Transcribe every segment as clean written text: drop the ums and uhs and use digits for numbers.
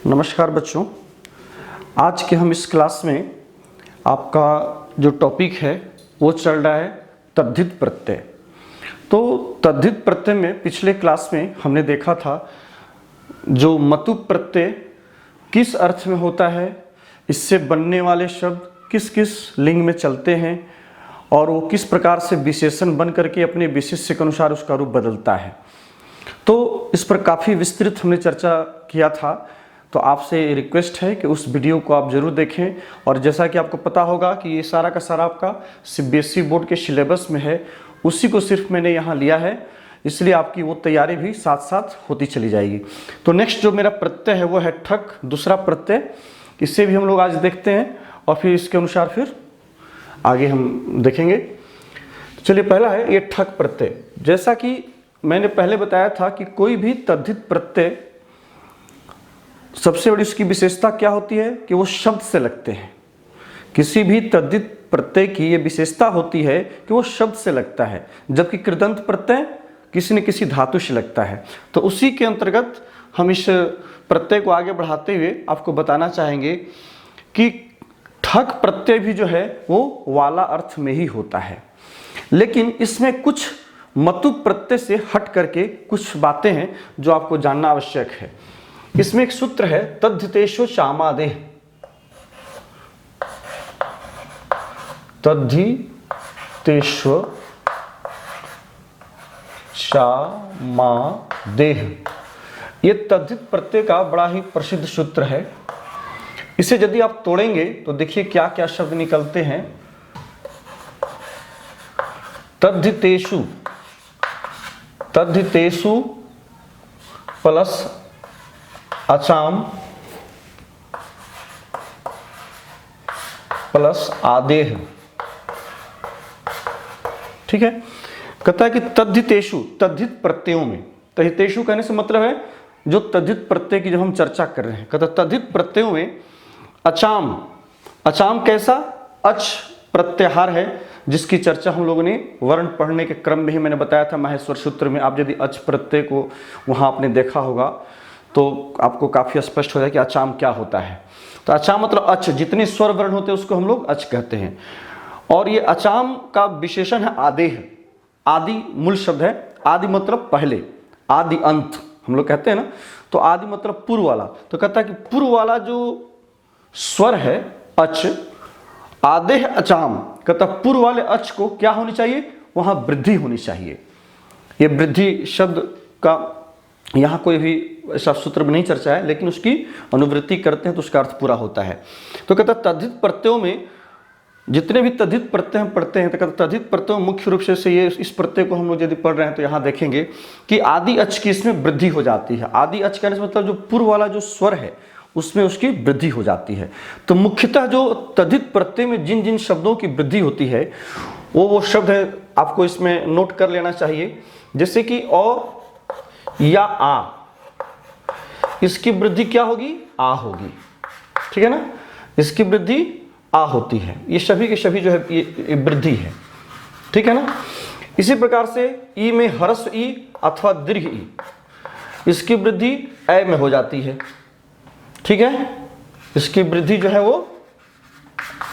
नमस्कार बच्चों, आज के हम इस क्लास में आपका जो टॉपिक है वो चल रहा है तद्धित प्रत्यय। तो तद्धित प्रत्यय में पिछले क्लास में हमने देखा था जो मतु प्रत्यय किस अर्थ में होता है, इससे बनने वाले शब्द किस किस लिंग में चलते हैं और वो किस प्रकार से विशेषण बन करके अपने विशेष्य के अनुसार उसका रूप बदलता है। तो इस पर काफ़ी विस्तृत हमने चर्चा किया था। तो आपसे रिक्वेस्ट है कि उस वीडियो को आप ज़रूर देखें। और जैसा कि आपको पता होगा कि ये सारा का सारा आपका सीबीएसई बोर्ड के सिलेबस में है, उसी को सिर्फ मैंने यहाँ लिया है, इसलिए आपकी वो तैयारी भी साथ साथ होती चली जाएगी। तो नेक्स्ट जो मेरा प्रत्यय है वो है ठक, दूसरा प्रत्यय। इसे भी हम लोग आज देखते हैं और फिर इसके अनुसार फिर आगे हम देखेंगे। चलिए, पहला है ये ठक प्रत्यय। जैसा कि मैंने पहले बताया था कि कोई भी तद्धित प्रत्यय सबसे बड़ी उसकी विशेषता क्या होती है कि वो शब्द से लगते हैं। किसी भी तद्धित प्रत्यय की ये विशेषता होती है कि वो शब्द से लगता है, जबकि कृदंत प्रत्यय किसी न किसी धातु से लगता है। तो उसी के अंतर्गत हम इस प्रत्यय को आगे बढ़ाते हुए आपको बताना चाहेंगे कि ठक प्रत्यय भी जो है वो वाला अर्थ में ही होता है, लेकिन इसमें कुछ मतु प्रत्यय से हट करके कुछ बातें हैं जो आपको जानना आवश्यक है। इसमें एक सूत्र है तद्धितेषु चामादेह। तद्धितेषु चामादेह, ये तद्धित प्रत्यय का बड़ा ही प्रसिद्ध सूत्र है। इसे यदि आप तोड़ेंगे तो देखिए क्या क्या शब्द निकलते हैं। तद्धितेषु, तद्धितेषु प्लस अचाम प्लस आदेह। ठीक है, कहता है कि तद्धितेषु, तद्धित प्रत्ययों में। तद्धितेषु कहने से मतलब है जो तद्धित प्रत्यय की जब हम चर्चा कर रहे हैं, कहता तद्धित प्रत्ययों में अचाम, अचाम कैसा, अच प्रत्याहार है, जिसकी चर्चा हम लोगों ने वर्ण पढ़ने के क्रम में ही मैंने बताया था माहेश्वर सूत्र में। आप यदि अच प्रत्यय को वहां आपने देखा होगा तो आपको काफी स्पष्ट हो जाए कि अचाम क्या होता है। तो अचाम मतलब अच, जितने स्वर वर्ण होते हैं उसको हम लोग अच कहते हैं। और ये अचाम का विशेषण है आदेह। आदि मूल शब्द है, आदि मतलब पहले, आदि अंत हम लोग कहते हैं ना। तो आदि मतलब पूर्व वाला। तो कहता है कि पूर्व वाला जो स्वर है अच, आदेह अचाम, कहता पूर्व वाले अच को क्या होनी चाहिए, वहां वृद्धि होनी चाहिए। ये वृद्धि शब्द का यहाँ कोई भी ऐसा सूत्र में नहीं चर्चा है, लेकिन उसकी अनुवृत्ति करते हैं तो उसका अर्थ पूरा होता है। तो कहता तद्धित प्रत्ययों में जितने भी तद्धित प्रत्यय हम पढ़ते हैं, तो कहता तद्धित प्रत्ययों मुख्य रूप से ये इस प्रत्यय को हम लोग यदि पढ़ रहे हैं तो यहाँ देखेंगे कि आदि अच की इसमें वृद्धि हो जाती है। आदि अच कहने से मतलब जो पूर्व वाला जो स्वर है उसमें उसकी वृद्धि हो जाती है। तो मुख्यतः जो तद्धित प्रत्यय में जिन जिन शब्दों की वृद्धि होती है वो शब्द है, आपको इसमें नोट कर लेना चाहिए। जैसे कि अ या आ, इसकी वृद्धि क्या होगी, आ होगी। ठीक है ना, इसकी वृद्धि आ होती है। ये सभी के सभी जो है ये वृद्धि है। ठीक है ना। इसी प्रकार से ई में ह्रस्व ई अथवा दीर्घ ई, इसकी वृद्धि ए में हो जाती है। ठीक है, इसकी वृद्धि जो है वो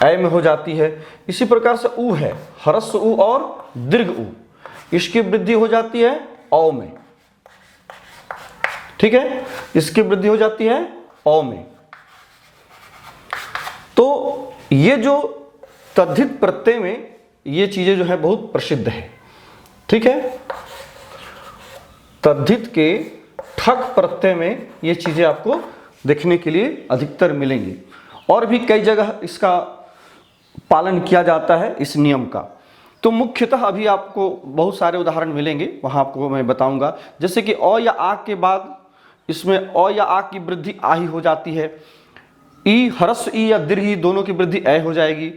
ए में हो जाती है। इसी प्रकार से ऊ है, ह्रस्व ऊ और दीर्घ ऊ, इसकी वृद्धि हो जाती है औ में। ठीक है, इसकी वृद्धि हो जाती है औ में। तो ये जो तद्धित प्रत्यय में ये चीजें जो है बहुत प्रसिद्ध है। ठीक है, तद्धित के ठक प्रत्यय में ये चीजें आपको देखने के लिए अधिकतर मिलेंगी। और भी कई जगह इसका पालन किया जाता है इस नियम का। तो मुख्यतः अभी आपको बहुत सारे उदाहरण मिलेंगे, वहां आपको मैं बताऊंगा। जैसे कि अ या आ के बाद इसमें अ या आ की वृद्धि आ ही हो जाती है। ई, ह्रस्व ई या दीर्घ ई दोनों की वृद्धि ए हो जाएगी।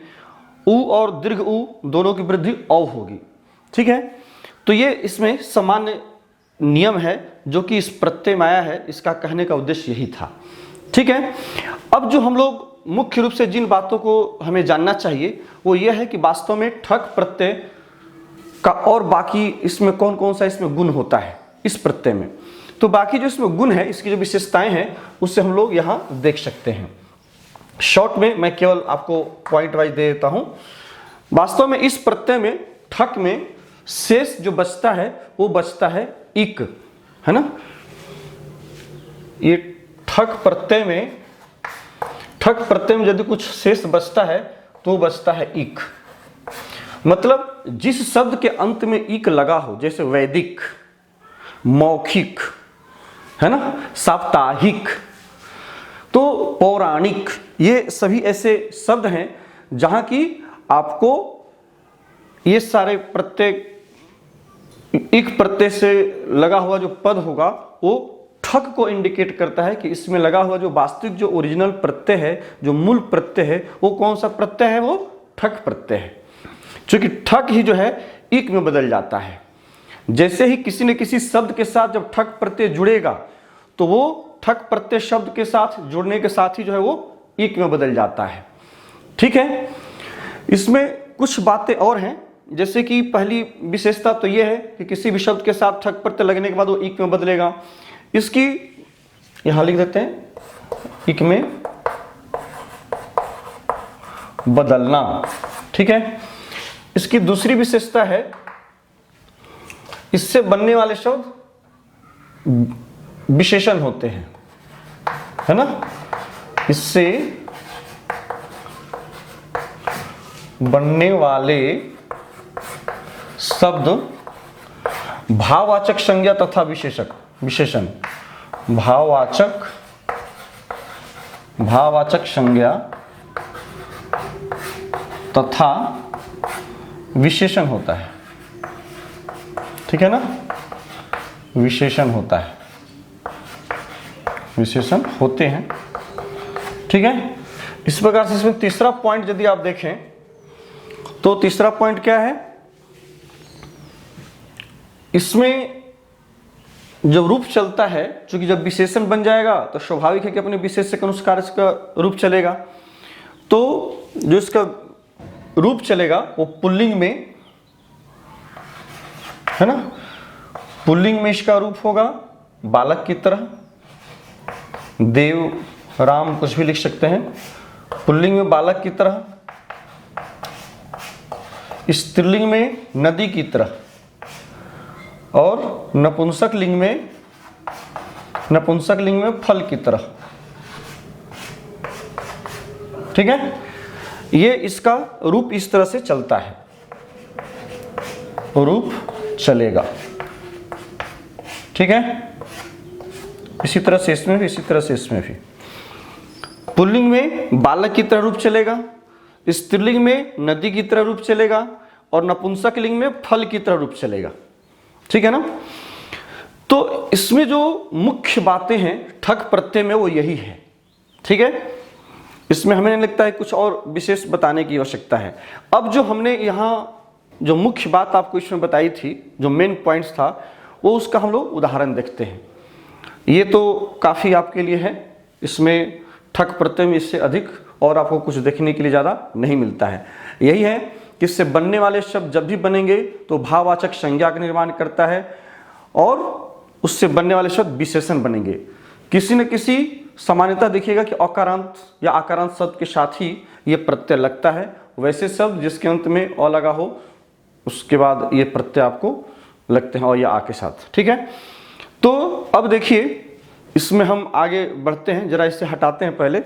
ऊ और दीर्घ ऊ दोनों की वृद्धि औ होगी। ठीक है, तो ये इसमें सामान्य नियम है जो कि इस प्रत्यय में आया है। इसका कहने का उद्देश्य यही था। ठीक है, अब जो हम लोग मुख्य रूप से जिन बातों को हमें जानना चाहिए वो ये है कि वास्तव में ठक प्रत्यय का और बाकी इसमें कौन कौन सा इसमें गुण होता है इस प्रत्यय में। तो बाकी जो इसमें गुण है, इसकी जो विशेषताएं हैं, उससे हम लोग यहाँ देख सकते हैं। शॉर्ट में मैं केवल आपको पॉइंट वाइज दे देता हूं। वास्तव में इस प्रत्यय में, ठक में शेष जो बचता है वो बचता है इक, है ना। ये ठक प्रत्यय में यदि कुछ शेष बचता है तो बचता है इक। मतलब जिस शब्द के अंत में इक लगा हो, जैसे वैदिक, मौखिक, है ना, साप्ताहिक, तो पौराणिक, ये सभी ऐसे शब्द हैं जहां की आपको ये सारे प्रत्यय, इक प्रत्यय से लगा हुआ जो पद होगा वो ठक को इंडिकेट करता है कि इसमें लगा हुआ जो वास्तविक, जो ओरिजिनल प्रत्यय है, जो मूल प्रत्यय है, वो कौन सा प्रत्यय है, वो ठक प्रत्यय है। क्योंकि ठक ही जो है इक में बदल जाता है। जैसे ही किसी न किसी शब्द के साथ जब ठक प्रत्यय जुड़ेगा तो वो ठक प्रत्यय शब्द के साथ जुड़ने के साथ ही जो है वो इक में बदल जाता है। ठीक है, इसमें कुछ बातें और हैं। जैसे कि पहली विशेषता तो ये है कि किसी भी शब्द के साथ ठक प्रत्यय लगने के बाद वो इक में बदलेगा। इसकी यहां लिख देते हैं, इक में बदलना। ठीक है, इसकी दूसरी विशेषता है, इससे बनने वाले शब्द विशेषण होते हैं, है ना। इससे बनने वाले शब्द भाववाचक संज्ञा तथा विशेषण, भाववाचक संज्ञा तथा विशेषण होता है। ठीक है ना, विशेषण होता है, विशेषण होते हैं। ठीक है, इस प्रकार से इसमें तीसरा पॉइंट यदि आप देखें तो तीसरा पॉइंट क्या है, इसमें जब रूप चलता है, क्योंकि जब विशेषण बन जाएगा तो स्वाभाविक है कि अपने विशेषण के अनुसार इसका रूप चलेगा। तो जो इसका रूप चलेगा वो पुल्लिंग में, है ना, पुल्लिंग में इसका रूप होगा बालक की तरह, देव, राम, कुछ भी लिख सकते हैं। पुल्लिंग में बालक की तरह, स्त्रीलिंग में नदी की तरह, और नपुंसक लिंग में फल की तरह। ठीक है, ये इसका रूप इस तरह से चलता है, रूप चलेगा। ठीक है, इसी तरह से इसमें भी, इसी तरह से इसमें भी। पुल्लिंग में बालक की तरह रूप चलेगा, स्त्रीलिंग में नदी की तरह रूप चलेगा, और नपुंसक लिंग में फल की तरह रूप चलेगा। ठीक है ना। तो इसमें जो मुख्य बातें हैं ठक प्रत्यय में वो यही है। ठीक है, इसमें हमें नहीं लगता है कुछ और विशेष बताने की आवश्यकता है। अब जो हमने यहाँ जो मुख्य बात आपको इसमें बताई थी, जो मेन पॉइंट्स था, वो उसका हम लोग उदाहरण देखते हैं। ये तो काफ़ी आपके लिए है, इसमें ठक प्रत्यय में इससे अधिक और आपको कुछ देखने के लिए ज़्यादा नहीं मिलता है। यही है कि इससे बनने वाले शब्द जब भी बनेंगे तो भाववाचक संज्ञा का निर्माण करता है, और उससे बनने वाले शब्द विशेषण बनेंगे। किसी न किसी सामान्यता देखिएगा कि अकारांत या आकारांत शब्द के साथ ही ये प्रत्यय लगता है। वैसे शब्द जिसके अंत में अ लगा हो उसके बाद ये प्रत्यय आपको लगते हैं और या आ के साथ। ठीक है, तो अब देखिए इसमें हम आगे बढ़ते हैं, जरा इसे हटाते हैं पहले,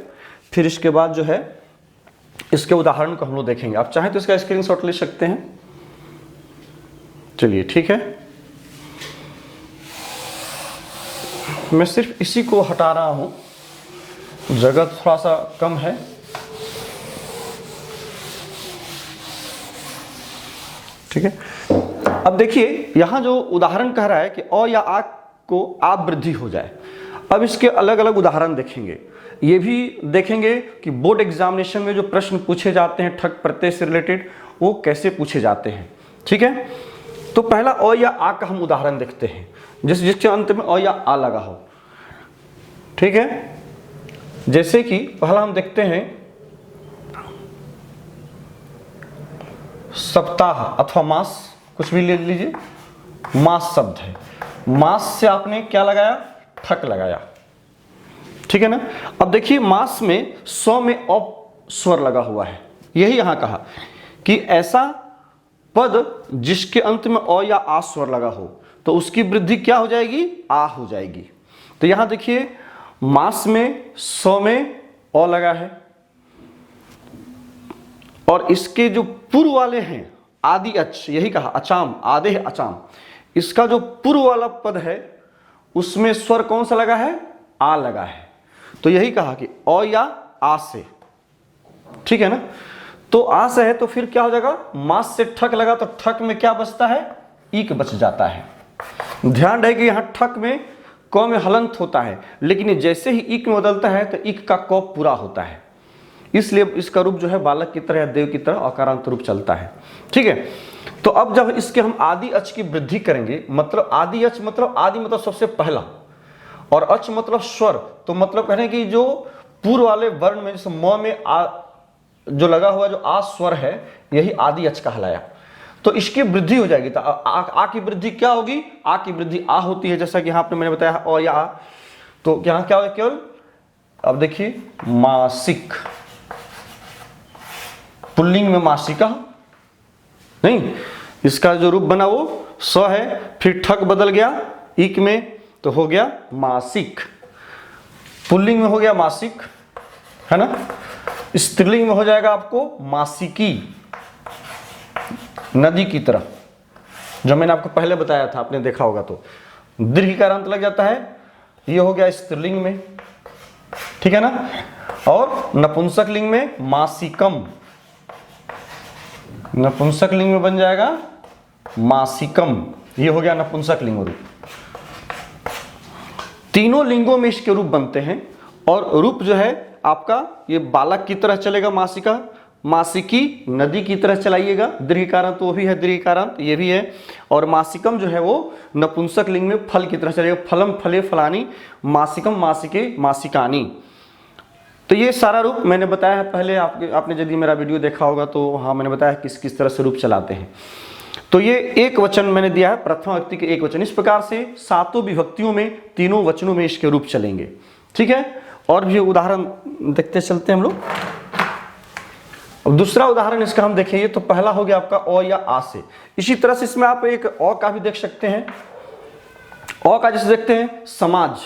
फिर इसके बाद जो है इसके उदाहरण को हम लोग देखेंगे। आप चाहें तो इसका स्क्रीनशॉट ले सकते हैं। चलिए ठीक है, मैं सिर्फ इसी को हटा रहा हूं, जगह थोड़ा सा कम है। ठीक है, अब देखिए यहां जो उदाहरण कह रहा है कि अ या आ को आप वृद्धि हो जाए। अब इसके अलग अलग उदाहरण देखेंगे। ये भी देखेंगे कि बोर्ड एग्जामिनेशन में जो प्रश्न पूछे जाते हैं ठक प्रत्यय से रिलेटेड वो कैसे पूछे जाते हैं। ठीक है, तो पहला अ या आ का हम उदाहरण देखते हैं, जिसके अंत में अ या आ लगा हो। ठीक है, जैसे कि पहला हम देखते हैं सप्ताह अथवा मास, कुछ भी ले लीजिए, मास शब्द है। मास से आपने क्या लगाया, ठक लगाया, ठीक है ना। अब देखिए मास में स्व में अ स्वर लगा हुआ है, यही यहां कहा कि ऐसा पद जिसके अंत में अ या आ स्वर लगा हो तो उसकी वृद्धि क्या हो जाएगी, आ हो जाएगी। तो यहां देखिए मास में स्व में अ लगा है और इसके जो पूर्व वाले हैं आदि अच, यही कहा अचाम, आदेह अचाम, इसका जो पूर्व वाला पद है उसमें स्वर कौन सा लगा है, आ लगा है। तो यही कहा कि अ या आ से, ठीक है ना। तो आ से है तो फिर क्या हो जाएगा, मास से ठक लगा तो ठक में क्या बचता है, ईक बच जाता है। ध्यान रहे कि यहां ठक में क में हलंत होता है, लेकिन जैसे ही ईक में बदलता है तो ईक का क पूरा होता है, इसलिए इसका रूप जो है बालक की तरह या देव की तरह अकारांत रूप चलता है, ठीक है। तो अब जब इसके हम आदि अच की वृद्धि करेंगे, मतलब आदि अच मतलब आदि मतलब सबसे पहला और अच मतलब स्वर, तो मतलब कहें कि जो पूर्व वाले वर्ण में जैसे म में आ जो लगा हुआ जो आ स्वर है यही आदि अच कहलाया, तो इसकी वृद्धि हो जाएगी। तो आ की वृद्धि क्या होगी, आ की वृद्धि आ होती है, जैसा कि यहां पे मैंने बताया अ या आ, तो यहां क्या होगा केवल, अब देखिए मासिक, पुल्लिंग में मासिका नहीं, इसका जो रूप बना वो स है, फिर ठक बदल गया इक में तो हो गया मासिक, पुल्लिंग में हो गया मासिक, है ना। स्त्रीलिंग में हो जाएगा आपको मासिकी, नदी की तरह, जो मैंने आपको पहले बताया था, आपने देखा होगा। तो दीर्घ का अंत लग जाता है, ये हो गया स्त्रीलिंग में, ठीक है ना। और नपुंसक लिंग में मासिकम, नपुंसक लिंग में बन जाएगा मासिकम, ये हो गया नपुंसक लिंग रूप। तीनों लिंगों में इसके रूप बनते हैं और रूप जो है आपका ये बालक की तरह चलेगा मासिका, मासिकी नदी की तरह चलाइएगा, दीर्घकारांत तो वो भी है, दीर्घकारांत ये भी है, और मासिकम जो है वो नपुंसक लिंग में फल की तरह चलेगा, फलम फले फलानी, मासिकम मासिके मासिकानी। तो ये सारा रूप मैंने बताया है पहले, आपने यदि मेरा वीडियो देखा होगा तो वहाँ मैंने बताया किस किस तरह से रूप चलाते हैं। तो ये एक वचन मैंने दिया है, प्रथम व्यक्ति के एक वचन, इस प्रकार से सातों विभक्तियों में तीनों वचनों में इसके रूप चलेंगे, ठीक है। और भी उदाहरण देखते चलते हैं हम लोग। अब दूसरा उदाहरण इसका हम देखेंगे, तो पहला हो गया आपका अ या आ से, इसी तरह से इसमें आप एक अ का भी देख सकते हैं। अ का जैसे देखते हैं समाज,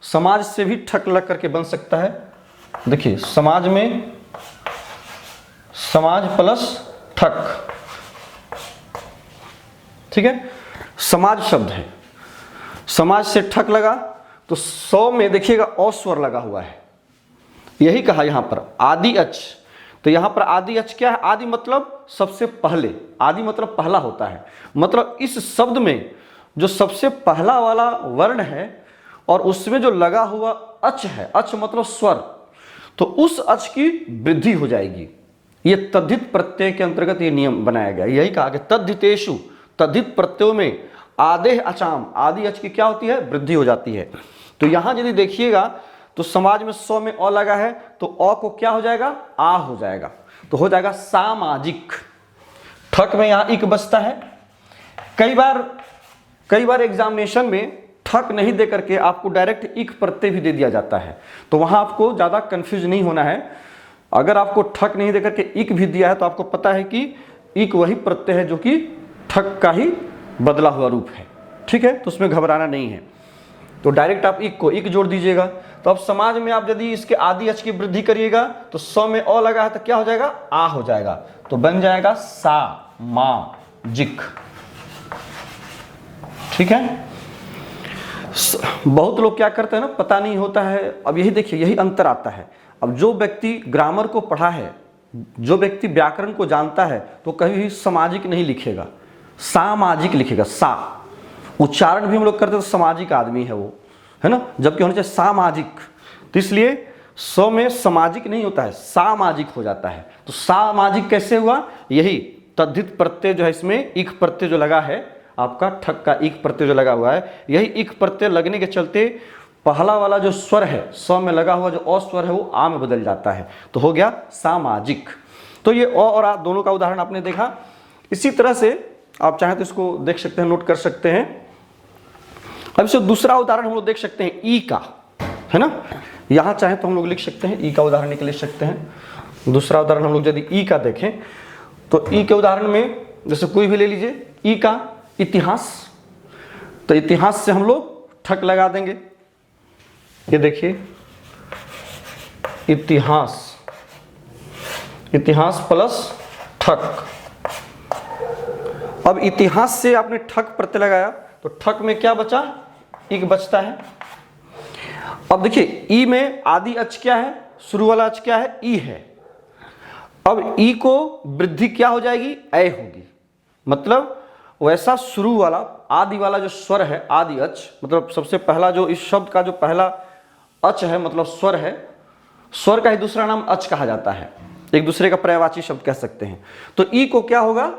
समाज से भी ठक लग करके बन सकता है। देखिए समाज में समाज प्लस ठक, ठीक है, समाज शब्द है, समाज से ठक लगा तो सौ में देखिएगा अ स्वर लगा हुआ है, यही कहा यहां पर आदि अच। तो यहां पर आदि अच क्या है, आदि मतलब सबसे पहले, आदि मतलब पहला होता है, मतलब इस शब्द में जो सबसे पहला वाला वर्ण है और उसमें जो लगा हुआ अच है, अच मतलब स्वर, तो उस अच की वृद्धि हो जाएगी। ये तद्धित प्रत्यय के अंतर्गत ये नियम बनाया गया, यही कहा कि तद्धितेषु, तद्धित प्रत्ययों में आदेह अचाम, आदि अच की क्या होती है, वृद्धि हो जाती है। तो यहां यदि देखिएगा तो समाज में सौ में अ लगा है तो अ को क्या हो जाएगा, आ हो जाएगा, तो हो जाएगा सामाजिक। ठक में यहां इक बचता है। कई बार एग्जामिनेशन में ठक नहीं दे करके आपको डायरेक्ट इक प्रत्यय भी दे दिया जाता है, तो वहां आपको ज्यादा कंफ्यूज नहीं होना है। अगर आपको ठक नहीं दे करके इक भी दिया है तो आपको पता है कि इक वही प्रत्यय है जो कि ठक का ही बदला हुआ रूप है, ठीक है, तो उसमें घबराना नहीं है। तो डायरेक्ट आप इक को इक जोड़ दीजिएगा। तो अब समाज में आप यदि इसके आदि अच की वृद्धि करिएगा तो सौ में अ लगा है तो क्या हो जाएगा, आ हो जाएगा, तो बन जाएगा सा मा जिक, ठीक है। बहुत लोग क्या करते हैं ना, पता नहीं होता है। अब यही देखिए, यही अंतर आता है। अब जो व्यक्ति ग्रामर को पढ़ा है, जो व्यक्ति व्याकरण को जानता है, तो कभी भी सामाजिक नहीं लिखेगा, सामाजिक लिखेगा। सा उच्चारण भी हम लोग करते हैं तो सामाजिक आदमी है वो, है ना, जबकि होना चाहिए सामाजिक। तो इसलिए सौ में सामाजिक नहीं होता है, सामाजिक हो जाता है। तो सामाजिक कैसे हुआ, यही तद्धित प्रत्यय जो है, इसमें इक प्रत्यय जो लगा है आपका, ठक का इक प्रत्यय जो लगा हुआ है, यही इक प्रत्यय लगने के चलते पहला वाला जो स्वर है सौ में लगा हुआ जो अ स्वर है वो आ में बदल जाता है, तो हो गया सामाजिक। तो ये अ और आ दोनों का उदाहरण आपने देखा। इसी तरह से आप चाहें तो इसको देख सकते हैं, नोट कर सकते हैं। अब इसे दूसरा उदाहरण हम लोग देख सकते हैं ई का, है ना। यहाँ चाहे तो हम लोग लिख सकते हैं ई का उदाहरण निकल सकते हैं। दूसरा उदाहरण हम लोग यदि ई का देखें तो ई के उदाहरण में जैसे कोई भी ले लीजिए, ई का इतिहास, तो इतिहास से हम लोग ठक लगा देंगे। ये देखिए इतिहास, इतिहास प्लस ठक। अब इतिहास से आपने ठक प्रत्यय लगाया तो ठक में क्या बचा, इक बचता है। अब देखिए ई में आदि अच क्या है, शुरू वाला अच क्या है, ई है। अब ई को वृद्धि क्या हो जाएगी, ऐ होगी। मतलब वैसा शुरू वाला आदि वाला जो स्वर है, आदि अच, मतलब सबसे पहला जो इस शब्द का जो पहला अच है मतलब स्वर है, स्वर का ही दूसरा नाम अच कहा जाता है, एक दूसरे का पर्यायवाची शब्द कह सकते हैं। तो ई को क्या होगा,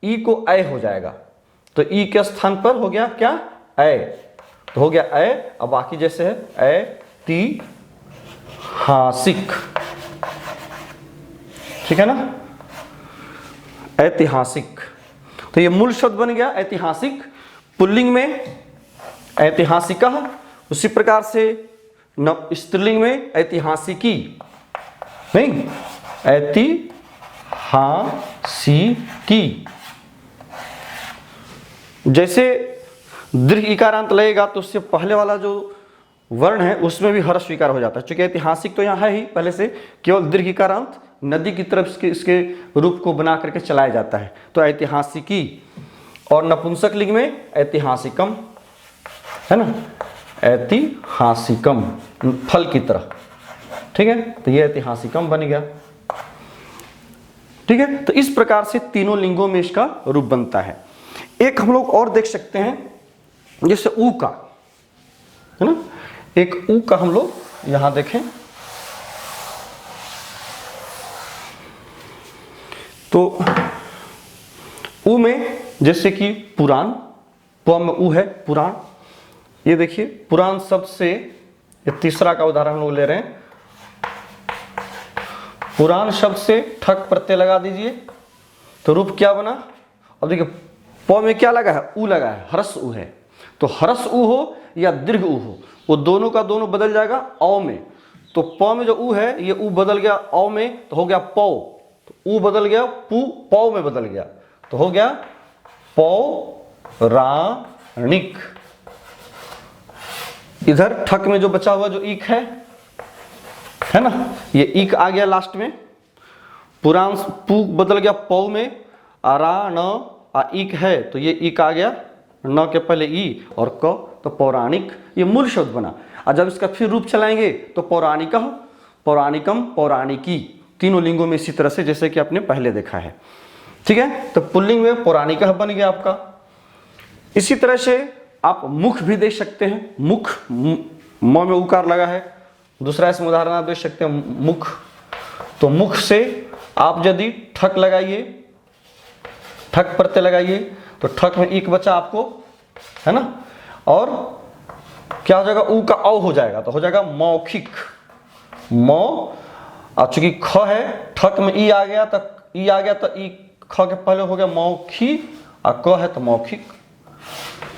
ई को ऐ हो जाएगा। तो ई के स्थान पर हो गया क्या, ऐ, तो हो गया ऐ। अब बाकी जैसे है ऐतिहासिक, ठीक है ना, ऐतिहासिक। तो ये मूल शब्द बन गया ऐतिहासिक, पुल्लिंग में ऐतिहासिकः, उसी प्रकार से स्त्रीलिंग में ऐतिहासिकी, नहीं ऐतिहासिकी। जैसे दीर्घ इकारांत लगेगा तो उससे पहले वाला जो वर्ण है उसमें भी हर्ष स्वीकार हो जाता है। चूंकि ऐतिहासिक तो यहाँ है ही पहले से, केवल दीर्घ इकारांत नदी की तरफ इसके रूप को बना करके चलाया जाता है। तो ऐतिहासिकी, और नपुंसक लिंग में ऐतिहासिकम, है ना, ऐतिहासिकम फल की तरह, ठीक है। तो ये ऐतिहासिकम बन गया, ठीक है। तो इस प्रकार से तीनों लिंगों में इसका रूप बनता है। एक हम लोग और देख सकते हैं जैसे ऊ का, है ना, एक ऊ का हम लोग यहां देखें तो ऊ में जैसे कि पुराण, प में ऊ है पुराण। ये देखिए पुराण शब्द से ये तीसरा का उदाहरण हम लोग ले रहे हैं। पुराण शब्द से ठक प्रत्यय लगा दीजिए तो रूप क्या बना। अब देखिए प में क्या लगा है, ऊ लगा है, हरस ऊ है। तो हरस ऊ हो या दीर्घ ऊ हो, वो दोनों का दोनों बदल जाएगा औ में। तो प में जो ऊ है ये ऊ बदल गया औ में, तो हो गया पौ। तो ऊ बदल गया पू, पौ में बदल गया तो हो गया पौराणिक। इधर ठक में जो बचा हुआ जो ईक है ना, ये ईक आ गया लास्ट में। पुराण पू बदल गया पौ में, आरा न आ ईक है तो ये ईक आ गया, न के पहले ई और क, तो पौराणिक ये मूल शब्द बना। और जब इसका फिर रूप चलाएंगे तो पौराणिक, पौराणिकम, पौराणिकी, तीनों लिंगों में इसी तरह से जैसे कि आपने पहले देखा है, ठीक है। तो पुल्लिंग में पौराणिक बन गया आपका। इसी तरह से आप मुख भी देख सकते हैं, मुख म में उकार लगा है। दूसरा इसमें उदाहरण आप देख सकते हैं मुख। तो मुख से आप यदि ठक लगाइए, ठक प्रत्यय लगाइए तो ठक में एक बचा आपको, है ना, और क्या हो जाएगा, ऊ का औ हो जाएगा तो हो जाएगा मौखिक, मौ। अब चूंकि ख है, ठक में ई आ गया तो ई आ गया तो ई ख के पहले हो गया मौखी, और क है तो मौखिक।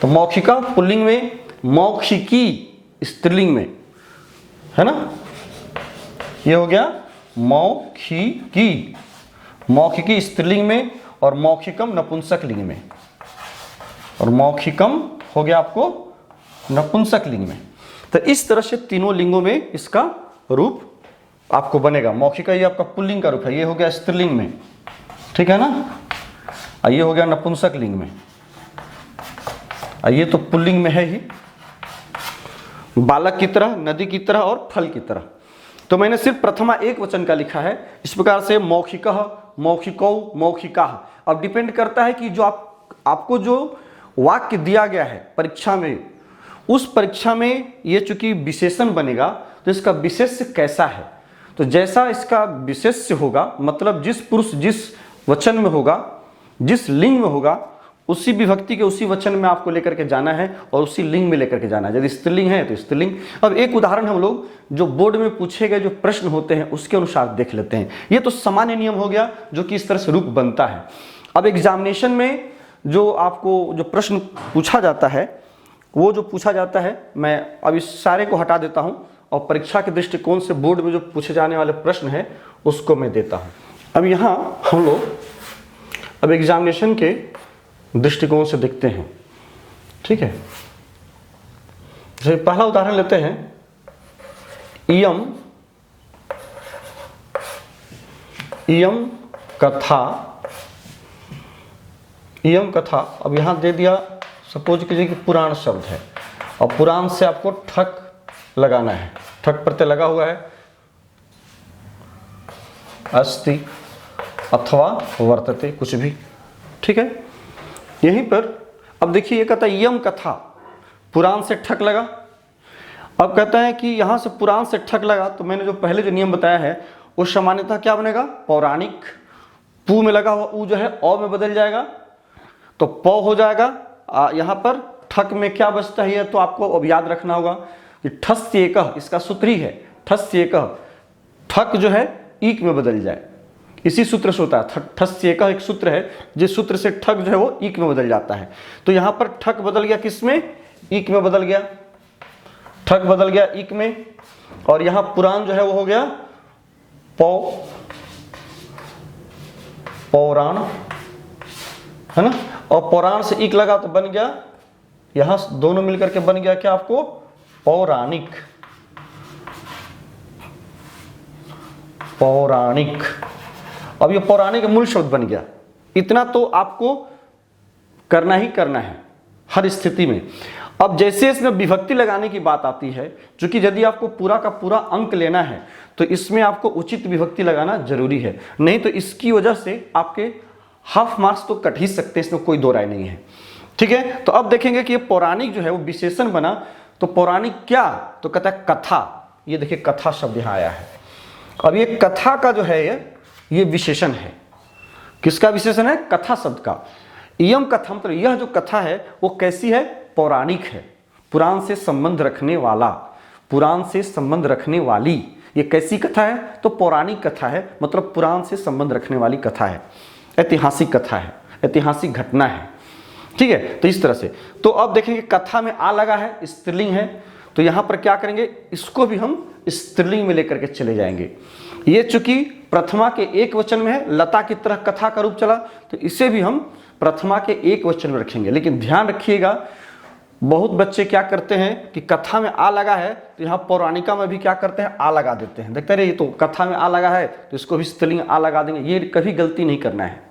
तो मौखिका पुल्लिंग में, मौखिकी स्त्रीलिंग में, है ना, ये हो गया मौखिकी, मौखिकी स्त्रीलिंग में, और मौखिकम नपुंसक लिंग में, और मौखिकम हो गया आपको नपुंसक लिंग में। तो इस तरह से तीनों लिंगों में इसका रूप आपको बनेगा। मौखिका ये आपका पुल्लिंग का रूप है, ये हो गया स्त्रीलिंग में, ठीक है ना, और ये हो गया नपुंसक लिंग में, और ये तो पुल्लिंग में है ही, बालक की तरह, नदी की तरह और फल की तरह। तो मैंने सिर्फ प्रथमा एक वचन का लिखा है। इस प्रकार से मौखिकः, मौखिकौ, मौखिकाः। अब डिपेंड करता है कि जो आपको जो वाक्य दिया गया है परीक्षा में, उस परीक्षा में ये चूंकि विशेषण बनेगा तो इसका विशेष्य कैसा है। तो जैसा इसका विशेष्य होगा, मतलब जिस पुरुष जिस वचन में होगा, जिस लिंग में होगा, उसी विभक्ति के उसी वचन में आपको लेकर के जाना है और उसी लिंग में लेकर के जाना है। यदि स्त्रीलिंग है तो स्त्रीलिंग। अब एक उदाहरण हम लोग जो बोर्ड में पूछे गए जो प्रश्न होते हैं उसके अनुसार देख लेते हैं। ये तो सामान्य नियम हो गया जो कि इस तरह से रूप बनता है। अब एग्जामिनेशन में जो आपको जो प्रश्न पूछा जाता है वो जो पूछा जाता है, मैं अब इस सारे को हटा देता हूँ और परीक्षा के दृष्टिकोण से बोर्ड में जो पूछे जाने वाले प्रश्न है उसको मैं देता हूँ। अब यहाँ हम लोग अब एग्जामिनेशन के दृष्टिकोण से देखते हैं, ठीक है। जैसे पहला उदाहरण लेते हैं, इयम कथा। अब यहां दे दिया, सपोज कीजिए कि पुराण शब्द है और पुराण से आपको ठक लगाना है, ठक प्रत्यय लगा हुआ है, अस्ति अथवा वर्तते, कुछ भी, ठीक है। यहीं पर अब देखिए ये कहता है यम कथा, पुराण से ठक लगा। अब कहता है कि यहां से पुराण से ठक लगा, तो मैंने जो पहले जो नियम बताया है वो सामान्यतः क्या बनेगा, पौराणिक। पू में लगा हुआ ऊ जो है अ में बदल जाएगा तो प हो जाएगा। यहाँ पर ठक में क्या बचता है, तो आपको अब याद रखना होगा कि ठस्येकः, इसका सूत्र ही है ठस्येकः, ठक जो है ईक में बदल जाए, इसी सूत्र से होता है। ठस्येकः एक सूत्र है, जिस सूत्र से ठक जो है वो ईक में बदल जाता है। तो यहाँ पर ठक बदल गया किस में, ईक में बदल गया, ठक बदल गया ईक में। और यहाँ पुराण जो है वो हो गया पौराण, है ना। और पौराण से ईक लगा तो बन गया, यहां दोनों मिलकर के बन गया क्या आपको, पौराणिक। पौराणिक, अब ये पौराणिक मूल शब्द बन गया। इतना तो आपको करना ही करना है हर स्थिति में। अब जैसे इसमें विभक्ति लगाने की बात आती है, क्योंकि यदि आपको पूरा का पूरा अंक लेना है तो इसमें आपको उचित विभक्ति लगाना जरूरी है, नहीं तो इसकी वजह से आपके हाफ मार्क्स तो कट ही सकते हैं, इसमें कोई दो राय नहीं है, ठीक है। तो अब देखेंगे कि ये पौराणिक जो है वो विशेषण बना, तो पौराणिक क्या, तो कहता है कथा। ये देखिए कथा शब्द यहाँ आया है। अब ये कथा का जो है ये विशेषण है, किसका विशेषण है, कथा शब्द का। इयम कथा मतलब यह जो कथा है वो कैसी है, पौराणिक है, पुराण से संबंध रखने वाला, पुराण से संबंध रखने वाली। ये कैसी कथा है, तो पौराणिक कथा है, मतलब पुराण से संबंध रखने वाली कथा है, ऐतिहासिक कथा है, ऐतिहासिक घटना है, ठीक है। तो इस तरह से, तो अब देखेंगे कथा में आ लगा है, स्त्रीलिंग है, तो यहां पर क्या करेंगे, इसको भी हम स्त्रीलिंग में लेकर के चले जाएंगे। ये चूंकि प्रथमा के एक वचन में है, लता की तरह कथा का रूप चला, तो इसे भी हम प्रथमा के एक वचन में रखेंगे। लेकिन ध्यान रखिएगा, बहुत बच्चे क्या करते हैं कि कथा में आ लगा है तो यहाँ पौराणिका में भी क्या करते हैं, आ लगा देते हैं। देखते रहे, ये तो कथा में आ लगा है तो इसको भी स्त्रीलिंग आ लगा देंगे। ये कभी गलती नहीं करना है,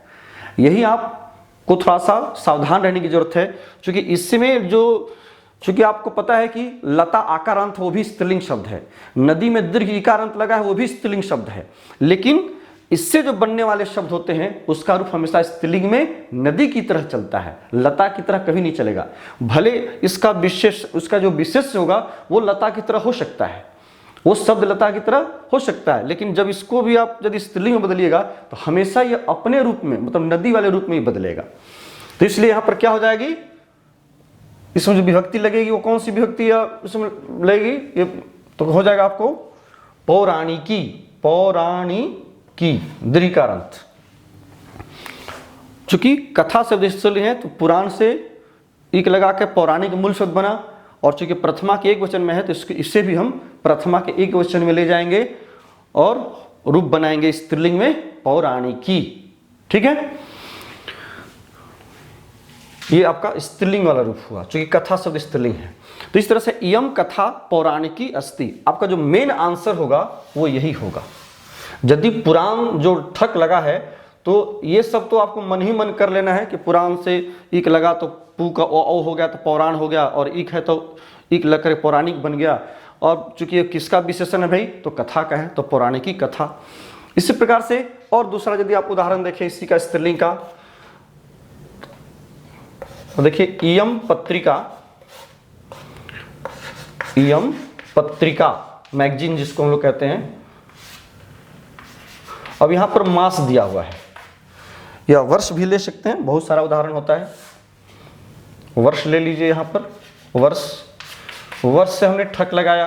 यही आपको थोड़ा सा सावधान रहने की जरूरत है, क्योंकि इसमें जो, चूंकि आपको पता है कि लता आकारांत वो भी स्त्रीलिंग शब्द है, नदी में दीर्घ इकारांत लगा है वो भी स्त्रीलिंग शब्द है, लेकिन इससे जो बनने वाले शब्द होते हैं उसका रूप हमेशा स्त्रीलिंग में नदी की तरह चलता है, लता की तरह कभी नहीं चलेगा। भले इसका विशेष, उसका जो विशेष होगा वो लता की तरह हो सकता है, वो शब्द लता की तरह हो सकता है, लेकिन जब इसको भी आप यदि स्त्रीलिंग में बदलिएगा तो हमेशा ये अपने रूप में, मतलब नदी वाले रूप में ही बदलेगा। तो इसलिए यहां पर क्या हो जाएगी, इसमें जो विभक्ति लगेगी वो कौन सी विभक्ति इसमें लगेगी, ये तो हो जाएगा आपको पौराणिकी, पौराणिकी दीर्घिकारांत। चूंकि कथा शब्द स्त्रीलिंग है तो पुराण से एक लगा के पौराणिक मूल शब्द बना, और चूंकि प्रथमा के एक वचन में है तो इससे भी हम प्रथमा के एक वचन में ले जाएंगे और रूप बनाएंगे स्त्रीलिंग में पौराणिकी, ठीक है। ये आपका स्त्रीलिंग वाला रूप हुआ, चूंकि कथा शब्द स्त्रीलिंग है। तो इस तरह से इयम कथा पौराणिकी अस्ति, आपका जो मेन आंसर होगा वो यही होगा। यदि पुराण जो ठक लगा है तो ये सब तो आपको मन ही मन कर लेना है कि पुराण से ईक लगा तो पू का ओ हो गया तो पौराण हो गया, और ईक है तो ईक लग कर पौराणिक बन गया। और चूंकि ये किसका विशेषण है भाई, तो कथा का है, तो पौराणिकी कथा। इसी प्रकार से और दूसरा यदि आप उदाहरण देखें इसी का स्त्रीलिंग का, तो देखिए इयम पत्रिका, इयम पत्रिका मैगजीन जिसको हम लोग कहते हैं। अब यहां पर मास दिया हुआ है, या वर्ष भी ले सकते हैं, बहुत सारा उदाहरण होता है। वर्ष ले लीजिए, यहां पर वर्ष, वर्ष से हमने ठक लगाया,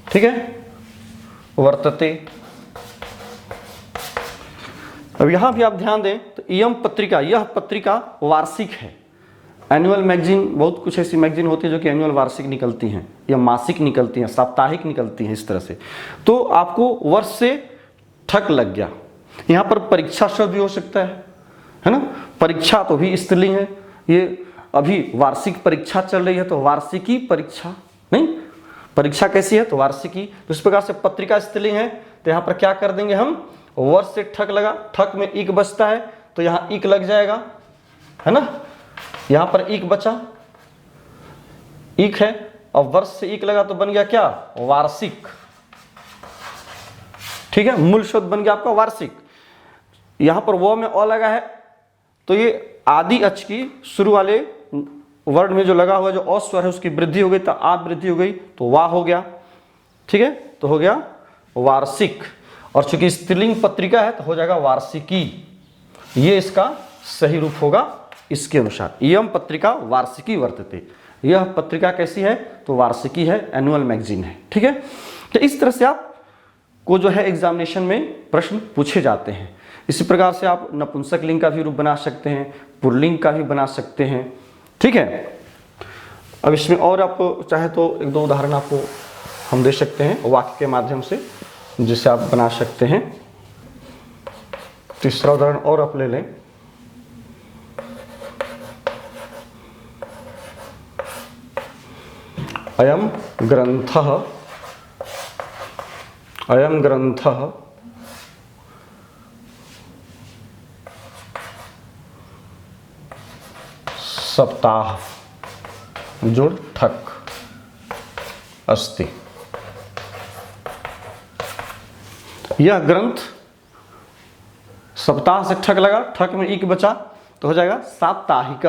ठीक है, वर्तते। अब यहां भी आप ध्यान दें तो इयम पत्रिका, यह पत्रिका वार्षिक है, एनुअल मैगजीन, बहुत कुछ ऐसी मैगजीन होती है जो कि एनुअल वार्षिक निकलती हैं या मासिक निकलती हैं, साप्ताहिक निकलती हैं, इस तरह से। तो आपको वर्ष से ठक लग गया। यहाँ पर परीक्षा शब्द भी हो सकता है ना। परीक्षा तो भी स्त्रीलिंग है, ये अभी वार्षिक परीक्षा चल रही है तो वार्षिकी परीक्षा नहीं, परीक्षा कैसी है तो वार्षिकी। तो इस प्रकार से पत्रिका स्त्रीलिंग है तो यहाँ पर क्या कर देंगे हम, वर्ष से ठक लगा, ठक में इक बचता है तो यहाँ इक लग जाएगा, है ना। यहाँ पर इक बचा, इक है और वर्ष से इक लगा तो बन गया क्या, वार्षिक। ठीक है, मूल शब्द बन गया आपका वार्षिक। यहाँ पर वो में अ लगा है तो ये आदि अच की शुरू वाले वर्ड में जो लगा हुआ जो अ स्वर है उसकी वृद्धि हो गई तो आ वृद्धि हो गई तो वाह हो गया। ठीक है, तो हो गया वार्षिक। और चूंकि स्त्रीलिंग पत्रिका है तो हो जाएगा वार्षिकी। ये इसका सही रूप होगा इसके अनुसार। इयम पत्रिका वार्षिकी वर्तते, यह पत्रिका कैसी है तो वार्षिकी है, एनुअल मैगजीन है। ठीक है, तो इस तरह से आप को जो है एग्जामिनेशन में प्रश्न पूछे जाते हैं। इसी प्रकार से आप नपुंसक लिंग का भी रूप बना सकते हैं, पुल्लिंग का भी बना सकते हैं। ठीक है, अब इसमें और आप चाहे तो एक दो उदाहरण आपको हम दे सकते हैं वाक्य के माध्यम से, जिसे आप बना सकते हैं। तीसरा उदाहरण और आप ले लें। अयम ग्रंथः सप्ताह जुड़ ठक अस्ति। यह ग्रंथ, सप्ताह से ठक लगा, ठक में इक बचा तो हो जाएगा साप्ताहिक।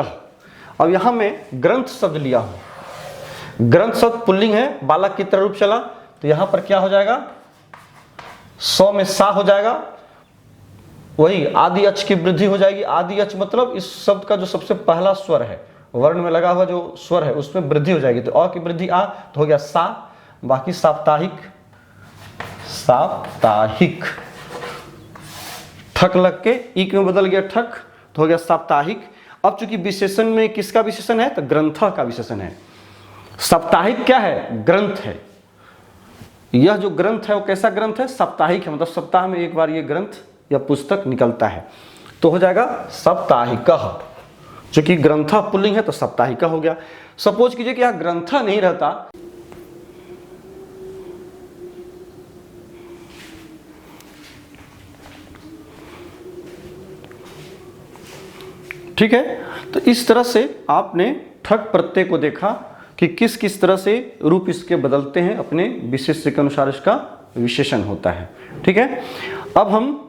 अब यहां मैं ग्रंथ शब्द लिया हूं, ग्रंथ शब्द पुल्लिंग है, बालक की तरह रूप चला तो यहां पर क्या हो जाएगा, 100 में सा हो जाएगा, वही आदि अच की वृद्धि हो जाएगी। आदि अच मतलब इस शब्द का जो सबसे पहला स्वर है, वर्ण में लगा हुआ जो स्वर है उसमें वृद्धि हो जाएगी तो अ की वृद्धि आ तो हो गया सा, बाकी साप्ताहिक, साप्ताहिक। ठक लग के इक में बदल गया ठक तो हो गया साप्ताहिक। अब चूंकि विशेषण में किसका विशेषण है तो ग्रंथ का विशेषण है। साप्ताहिक क्या है, ग्रंथ है। यह जो ग्रंथ है वो कैसा ग्रंथ है, साप्ताहिक है, मतलब सप्ताह में एक बार ये ग्रंथ या पुस्तक निकलता है तो हो जाएगा साप्ताहिक। चूंकि ग्रंथा पुल्लिंग है तो साप्ताहिक हो गया। सपोज कीजिए कि यहां ग्रंथा नहीं रहता, ठीक है। तो इस तरह से आपने ठक प्रत्यय को देखा कि किस किस तरह से रूप इसके बदलते हैं, अपने विशेष्य के अनुसार इसका विशेषण होता है। ठीक है, अब हम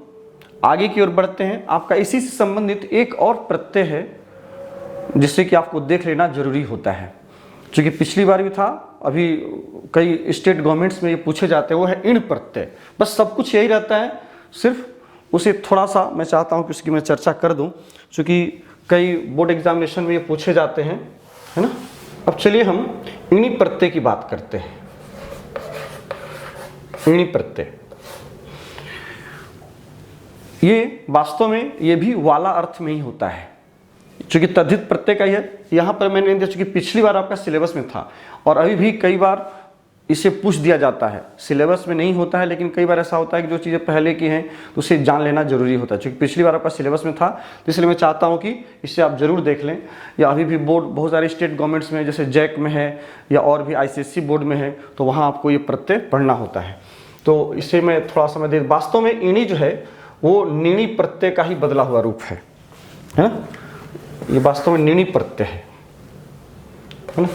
आगे की ओर बढ़ते हैं। आपका इसी से संबंधित एक और प्रत्यय है जिससे कि आपको देख लेना जरूरी होता है। क्योंकि पिछली बार भी था, अभी कई स्टेट गवर्नमेंट्स में ये पूछे जाते हैं, वो है इण प्रत्यय। बस सब कुछ यही रहता है, सिर्फ उसे थोड़ा सा मैं चाहता हूँ कि उसकी मैं चर्चा कर दूँ, क्योंकि कई बोर्ड एग्जामिनेशन में ये पूछे जाते हैं, है ना। अब चलिए हम इणी प्रत्यय की बात करते हैं। इणी प्रत्यय ये वास्तव में ये भी वाला अर्थ में ही होता है, क्योंकि तद्धित प्रत्यय का ही है। यहाँ पर मैंने दिया चूंकि पिछली बार आपका सिलेबस में था और अभी भी कई बार इसे पूछ दिया जाता है। सिलेबस में नहीं होता है लेकिन कई बार ऐसा होता है कि जो चीज़ें पहले की हैं तो उसे जान लेना जरूरी होता है। क्योंकि पिछली बार आपका सिलेबस में था तो इसलिए मैं चाहता हूँ कि इसे आप जरूर देख लें। या अभी भी बोर्ड बहुत सारे स्टेट गवर्नमेंट्स में जैसे जैक में है या और भी ICSE बोर्ड में है तो वहाँ आपको ये प्रत्यय पढ़ना होता है। तो इसे मैं थोड़ा समय दे, वास्तव में इणी जो है वो नीणी प्रत्यय का ही बदला हुआ रूप है ना। ये वास्तव में नीणी प्रत्यय है ना।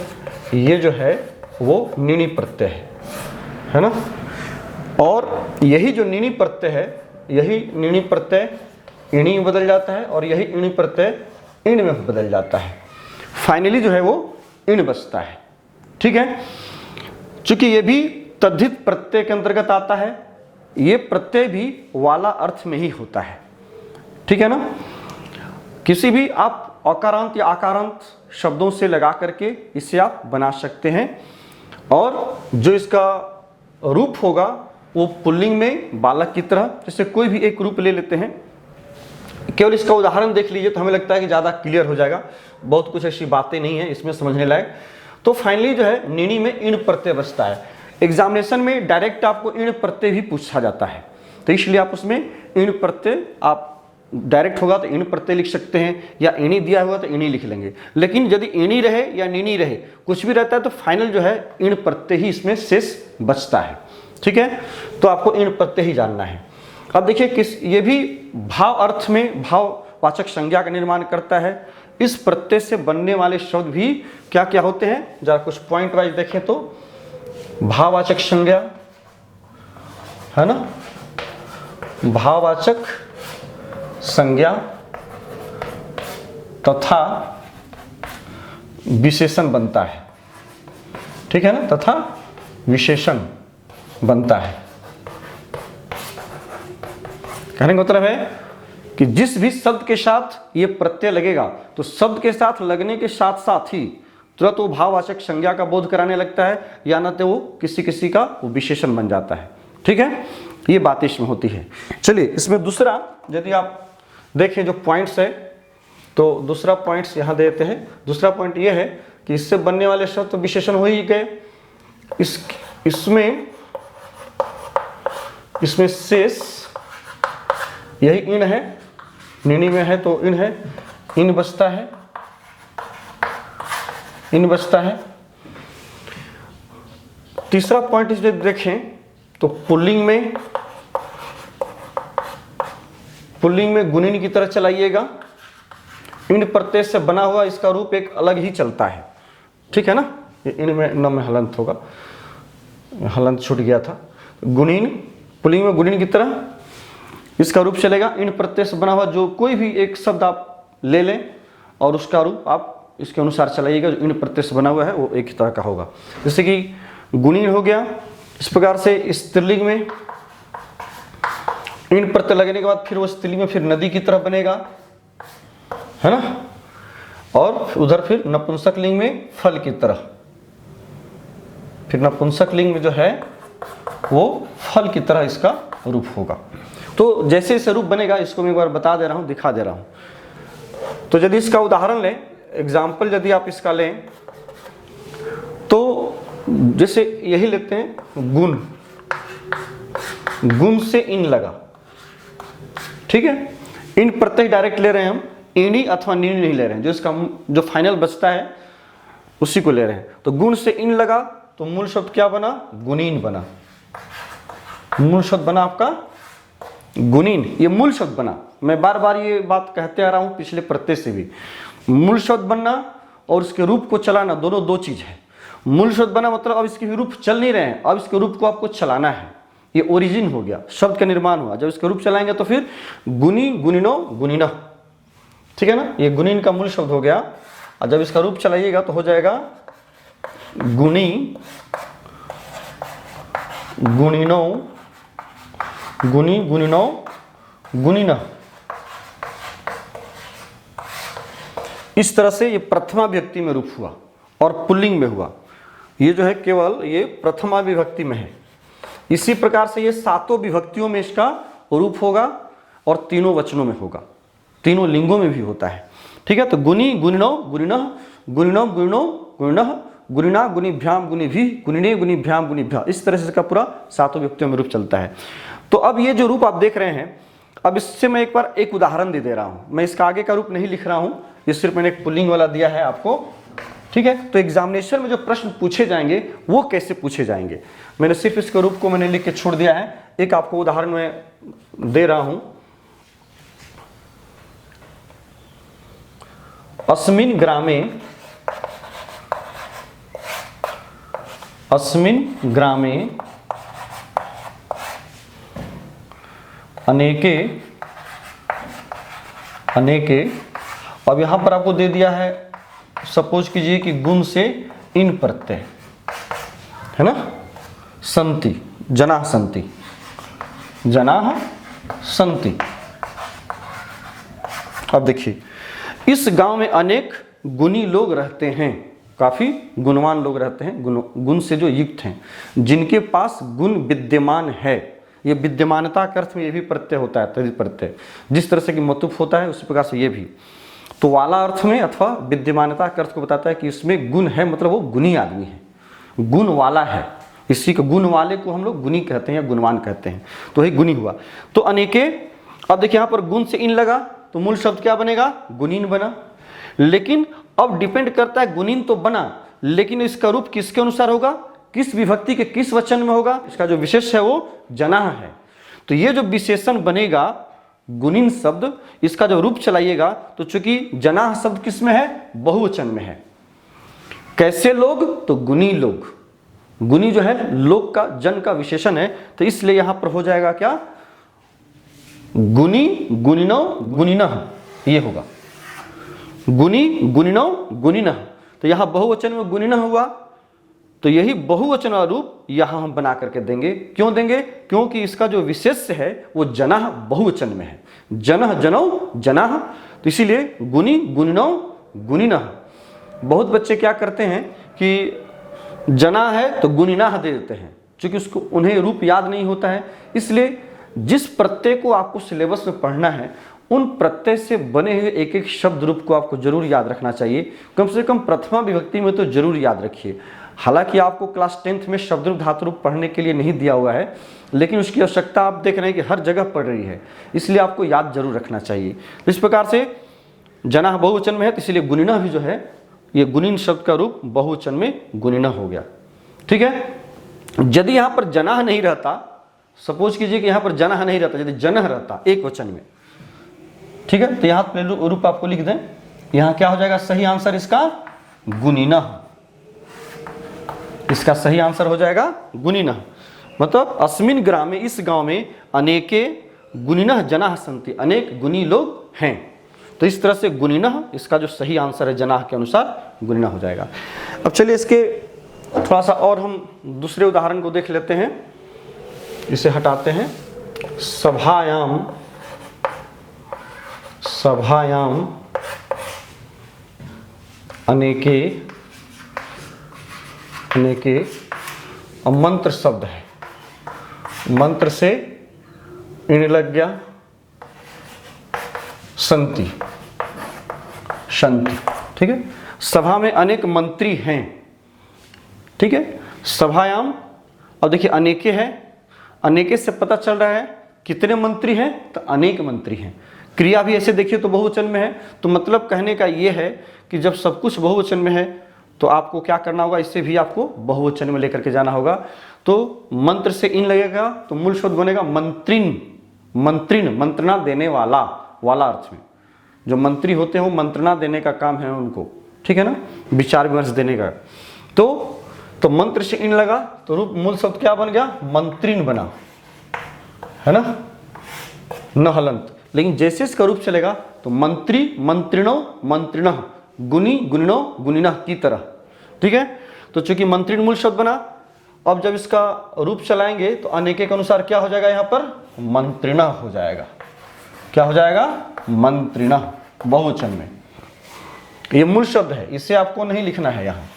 ये जो है वो नीणी प्रत्यय है ना। और यही जो नीणी प्रत्यय है, यही नीणी प्रत्यय इणी में बदल जाता है और यही इणी प्रत्यय इण में बदल जाता है। फाइनली जो है वो इण बचता है। ठीक है, चूंकि ये भी तद्धित प्रत्यय के अंतर्गत आता है, ये प्रत्यय भी वाला अर्थ में ही होता है। ठीक है ना। किसी भी आप अकारांत या आकारांत शब्दों से लगा करके इसे आप बना सकते हैं और जो इसका रूप होगा वो पुल्लिंग में बालक की तरह, जैसे कोई भी एक रूप ले लेते हैं, केवल इसका उदाहरण देख लीजिए तो हमें लगता है कि ज़्यादा क्लियर हो जाएगा, बहुत कुछ ऐसी बातें नहीं है इसमें समझने लायक। तो फाइनली जो है नीनी में इन प्रत्यय बचता है। एग्जामिनेशन में डायरेक्ट आपको इन प्रत्यय भी पूछा जाता है, तो इसलिए आप उसमें इन प्रत्यय, आप डायरेक्ट होगा तो इन प्रत्यय लिख सकते हैं, या इनी दिया हुआ तो इनी लिख लेंगे। लेकिन यदि इनी रहे या नीनी रहे, कुछ भी रहता है तो फाइनल जो है इन प्रत्यय ही इसमें शेष बचता है। ठीक है, तो आपको इन प्रत्यय ही जानना है। अब देखिए ये भी भाव अर्थ में भाववाचक संज्ञा का निर्माण करता है। इस प्रत्यय से बनने वाले शब्द भी क्या क्या होते हैं, जरा कुछ पॉइंट वाइज देखें तो भाववाचक संज्ञा है ना, भाववाचक संज्ञा तथा विशेषण बनता है। ठीक है ना, तथा विशेषण बनता है। कहने का मतलब है कि जिस भी शब्द के साथ ये प्रत्यय लगेगा तो शब्द के साथ लगने के साथ साथ ही तुरंत वो भाववाचक संज्ञा का बोध कराने लगता है, या न तो वो किसी का वो विशेषण बन जाता है। ठीक है, ये बात इसमें होती है। चलिए इसमें दूसरा यदि आप देखें जो पॉइंट्स है, तो दूसरा पॉइंट्स यहाँ देते हैं। दूसरा पॉइंट ये है कि इससे बनने वाले शब्द तो विशेषण हो ही गए। इसमें शेष यही इन है, नीनी में है तो इन है, इन बचता है, इन बचता है। तीसरा पॉइंट इसलिए देखें तो पुल्लिंग में गुणिन की तरह चलाइएगा। इन प्रत्यय से बना हुआ इसका रूप एक अलग ही चलता है। ठीक है ना, इनमें न में हलंत होगा, हलंत छूट गया था। गुणिन, पुल्लिंग में गुणिन की तरह इसका रूप चलेगा। इन प्रत्यय से बना हुआ जो कोई भी एक शब्द आप ले लें और उसका रूप आप इसके अनुसार चलाइएगा, जो इन प्रत्यय से बना हुआ है वो एक ही तरह का होगा। जैसे कि गुणिन हो गया, इस प्रकार से स्त्रीलिंग में इन प्रत्यय लगने के बाद फिर वो स्त्रीलिंग में फिर नदी की तरह बनेगा, है ना। और उधर फिर नपुंसक लिंग में फल की तरह, फिर नपुंसक लिंग में जो है वो फल की तरह इसका रूप होगा। तो जैसे जैसे रूप बनेगा इसको मैं एक बार बता दे रहा हूं, दिखा दे रहा हूं। तो यदि इसका उदाहरण लें, एग्जाम्पल यदि आप इसका लें तो जैसे यही लेते हैं गुण, गुण से इन लगा। ठीक है, इन प्रत्यय डायरेक्ट ले रहे हैं हम, इनी अथवा नीनी नहीं ले रहे हैं, जो इसका जो फाइनल बचता है उसी को ले रहे हैं। तो गुण से इन लगा तो मूल शब्द क्या बना, गुणीन बना। मूल शब्द बना आपका गुणीन, ये मूल शब्द बना। मैं बार बार ये बात कहते आ रहा हूं पिछले प्रत्यय से भी, मूल शब्द बनना और उसके रूप को चलाना दोनों दो चीज है। मूल शब्द बना मतलब अब इसके रूप चल नहीं रहे हैं, अब इसके रूप को आपको चलाना है। ये ओरिजिन हो गया, शब्द का निर्माण हुआ। जब इसके रूप चलाएंगे तो फिर गुनी, गुणिनो, गुणिना। ठीक है ना, ये गुणीन का मूल शब्द हो गया। और जब इसका रूप चलाइएगा तो हो जाएगा गुणी, गुणिनो, गुनी, गुणिनो, गुणिना। इस तरह से ये प्रथमा विभक्ति में रूप हुआ और पुल्लिंग में हुआ। ये जो है केवल ये प्रथमा विभक्ति में है। इसी प्रकार से ये सातों विभक्तियों में इसका रूप होगा और तीनों वचनों में होगा, तीनों लिंगों में भी होता है। ठीक है, तो गुनी, गुणिनो, गुणिनः, गुणिनो, गुणिनो, गुणिनः, गुणिना, गुणिभ्याम, गुणिभि, गुणिने, गुणिभ्याम, गुणिभ्या। इस तरह से इसका पूरा सातों विभक्तियों में रूप चलता है। तो अब ये जो रूप आप देख रहे हैं, अब इससे मैं एक बार एक उदाहरण दे रहा हूं। मैं इसका आगे का रूप नहीं लिख रहा हूं, ये सिर्फ मैंने एक पुल्लिंग वाला दिया है आपको। ठीक है, तो एग्जामिनेशन में जो प्रश्न पूछे जाएंगे वो कैसे पूछे जाएंगे, मैंने सिर्फ इसके रूप को मैंने लिख के छोड़ दिया है। एक आपको उदाहरण मैं दे रहा हूं। अस्मिन् ग्रामे, अस्मिन् ग्रामे अनेके, अनेके। अब यहां पर आपको दे दिया है, सपोज कीजिए कि गुण से इन प्रत्यय है ना, संति, जनाः संति, जनाः संति। अब देखिए, इस गांव में अनेक गुणी लोग रहते हैं, काफी गुणवान लोग रहते हैं, गुण से जो युक्त हैं, जिनके पास गुण विद्यमान है, ये विद्यमानता के अर्थ में ये भी प्रत्यय होता है, तद्धित प्रत्यय। जिस तरह से कि मतुफ होता है उसी प्रकार से ये भी। तो वाला अर्थ में अथवा विद्यमानता के अर्थ को बताता है कि इसमें गुण है, मतलब वो गुणी आदमी है, गुण वाला है। इसी को गुण वाले को हम लोग गुणी कहते हैं या गुणवान कहते हैं। तो ये गुणी हुआ। तो अनेके, अब देखिए यहाँ पर गुण से इन लगा तो मूल शब्द क्या बनेगा? गुणीन बना। लेकिन अब डिपेंड करता है, गुणीन तो बना लेकिन इसका रूप किसके अनुसार होगा, किस विभक्ति के किस वचन में होगा? इसका जो विशेष है वो जनाह है। तो ये जो विशेषण बनेगा गुणीन शब्द, इसका जो रूप चलाइएगा तो चूंकि जनाह शब्द किस में है? बहुवचन में है। कैसे लोग? तो गुणी लोग। गुणी जो है लोग का, जन का विशेषण है, तो इसलिए यहां पर हो जाएगा क्या? गुणी गुणिनो गुणिनः, ये होगा गुणी गुणिनो गुणिनः। तो यहां बहुवचन में गुणिनः हुआ, तो यही बहुवचन का रूप यहां हम बना करके देंगे। क्यों देंगे? क्योंकि इसका जो विशेष है वो जनाह बहुवचन में है। जनः जनौ जनाह, तो इसीलिए गुणी गुणिनो गुणिनः। बहुत बच्चे क्या करते हैं कि जना है तो गुणिनाह दे देते हैं, क्योंकि उसको उन्हें रूप याद नहीं होता है। इसलिए जिस प्रत्यय को आपको सिलेबस में पढ़ना है उन प्रत्यय से बने हुए एक एक शब्द रूप को आपको जरूर याद रखना चाहिए। कम से कम प्रथमा विभक्ति में तो जरूर याद रखिए। हालांकि आपको क्लास 10th में शब्द रूप धातु रूप पढ़ने के लिए नहीं दिया हुआ है, लेकिन उसकी आवश्यकता आप देख रहे हैं कि हर जगह पड़ रही है, इसलिए आपको याद जरूर रखना चाहिए। इस प्रकार से जना बहुवचन में है, तो इसलिए गुणिनः भी जो है ये गुणीन शब्द का रूप बहुवचन में गुणिनः हो गया। ठीक है। यदि यहां पर जनाह नहीं रहता, सपोज कीजिए कि यहां पर जनाह नहीं रहता, यदि जनः रहता एक वचन में, ठीक है, तो यहां पर रूप आपको लिख दें। यहां क्या हो जाएगा? सही आंसर इसका गुणिनः। इसका सही आंसर हो जाएगा गुणिनः। मतलब अस्मिन ग्रामे, इस गांव में अनेके गुणिनः जनाः सन्ति, अनेक गुणी लोग हैं। तो इस तरह से गुणिनः इसका जो सही आंसर है जनाह के अनुसार गुणिनः हो जाएगा। अब चलिए इसके थोड़ा सा और हम दूसरे उदाहरण को देख लेते हैं। इसे हटाते हैं। सभायाम, सभायाम अनेके, अनेके मंत्र शब्द है, मंत्र से इन लग गया, संति, शांति। ठीक है। सभा में अनेक मंत्री हैं। ठीक है। सभायाम, अब देखिए अनेके है, अनेके से पता चल रहा है कितने मंत्री हैं, तो अनेक मंत्री हैं। क्रिया भी ऐसे देखिए तो बहुवचन में है, तो मतलब कहने का ये है कि जब सब कुछ बहुवचन में है तो आपको क्या करना होगा, इससे भी आपको बहुवचन में लेकर के जाना होगा। तो मंत्र से इन लगेगा तो मूल शब्द बनेगा मंत्रिन, मंत्रिन मंत्रणा देने वाला, वाला अर्थ में। जो मंत्री होते हैं वो मंत्रणा देने का काम है उनको, ठीक है ना, विचार विमर्श देने का। तो मंत्र से इन लगा तो रूप मूल शब्द क्या बन गया? मंत्रिन बना, है ना, न हलंत। लेकिन जैसे इसका रूप चलेगा तो मंत्री मंत्रिणो मंत्रिणः, गुणी गुणिनो गुणिनः की तरह। ठीक है। तो चूंकि मंत्रिण मूल शब्द बना, अब जब इसका रूप चलाएंगे तो अनेके के अनुसार क्या हो जाएगा? यहाँ पर मंत्रिणः हो जाएगा। क्या हो जाएगा? मंत्रिणः, बहुवचन में। ये मूल शब्द है, इसे आपको नहीं लिखना है यहाँ,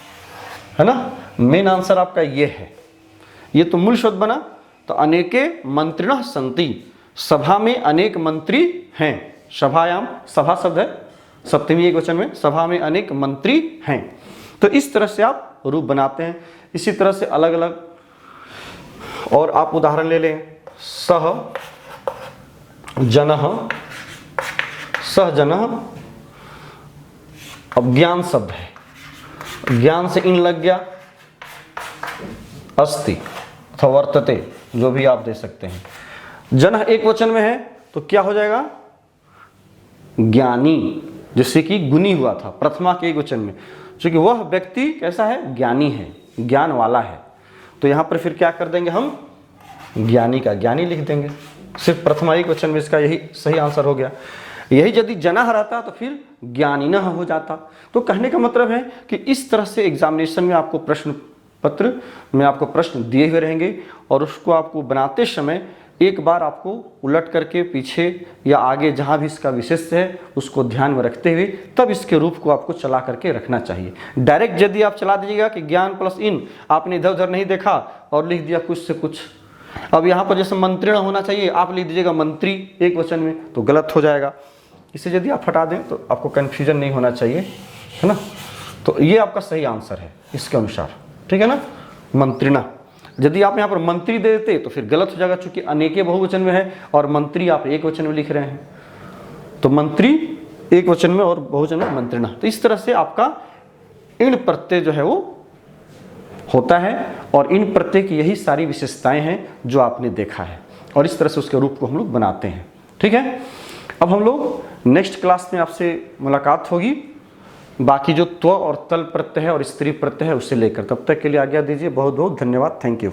है ना। मेन आंसर आपका ये है। ये तो मूल शब्द बना, तो अनेके मंत्रिणः सन्ति, सभा में अनेक मंत्री हैं। सभायाम, सभा शब्द है, सप्तमी एक वचन में, सभा में अनेक मंत्री हैं। तो इस तरह से आप रूप बनाते हैं। इसी तरह से अलग अलग और आप उदाहरण ले लें। सह जनः, सह जनः, अब ज्ञान शब्द है, ज्ञान से इन लग गया, अस्ति अथवा वर्तते, जो भी आप दे सकते हैं। जनः एक वचन में है तो क्या हो जाएगा? ज्ञानी, जिससे कि गुणी हुआ था प्रथमा के एक वचन में, क्योंकि वह व्यक्ति कैसा है? ज्ञानी है, ज्ञान वाला है। तो यहां पर फिर क्या कर देंगे हम? ज्ञानी का ज्ञानी लिख देंगे, सिर्फ प्रथमा एक वचन में। इसका यही सही आंसर हो गया। यही यदि जनाह रहता तो फिर ज्ञानिनः हो जाता। तो कहने का मतलब है कि इस तरह से एग्जामिनेशन में आपको प्रश्न पत्र में आपको प्रश्न दिए हुए रहेंगे, और उसको आपको बनाते समय एक बार आपको उलट करके पीछे या आगे जहाँ भी इसका विशेष है उसको ध्यान में रखते हुए तब इसके रूप को आपको चला करके रखना चाहिए। डायरेक्ट यदि आप चला दीजिएगा कि ज्ञान प्लस इन, आपने इधर उधर नहीं देखा और लिख दिया कुछ से कुछ, अब यहाँ पर जैसे मंत्रिण होना चाहिए, आप लिख दीजिएगा मंत्री एक वचन में, तो गलत हो जाएगा। इसे यदि आप हटा दें तो आपको कन्फ्यूजन नहीं होना चाहिए, है ना। तो ये आपका सही आंसर है इसके अनुसार, ठीक है ना, मंत्रिणा। यदि आप यहाँ पर मंत्री दे देते तो फिर गलत हो जाएगा, चूंकि अनेके बहुवचन में है और मंत्री आप एक वचन में लिख रहे हैं, तो मंत्री एक वचन में और बहुवचन में मंत्रिणा। तो इस तरह से आपका इण प्रत्यय जो है वो होता है, और इन प्रत्यय की यही सारी विशेषताएं हैं जो आपने देखा है, और इस तरह से उसके रूप को हम लोग बनाते हैं, ठीक है। अब हम लोग नेक्स्ट क्लास में आपसे मुलाकात होगी, बाकी जो त्व और तल प्रत्यय है और स्त्री प्रत्यय है उससे लेकर। तब तक के लिए आज्ञा दीजिए। बहुत बहुत धन्यवाद। Thank you.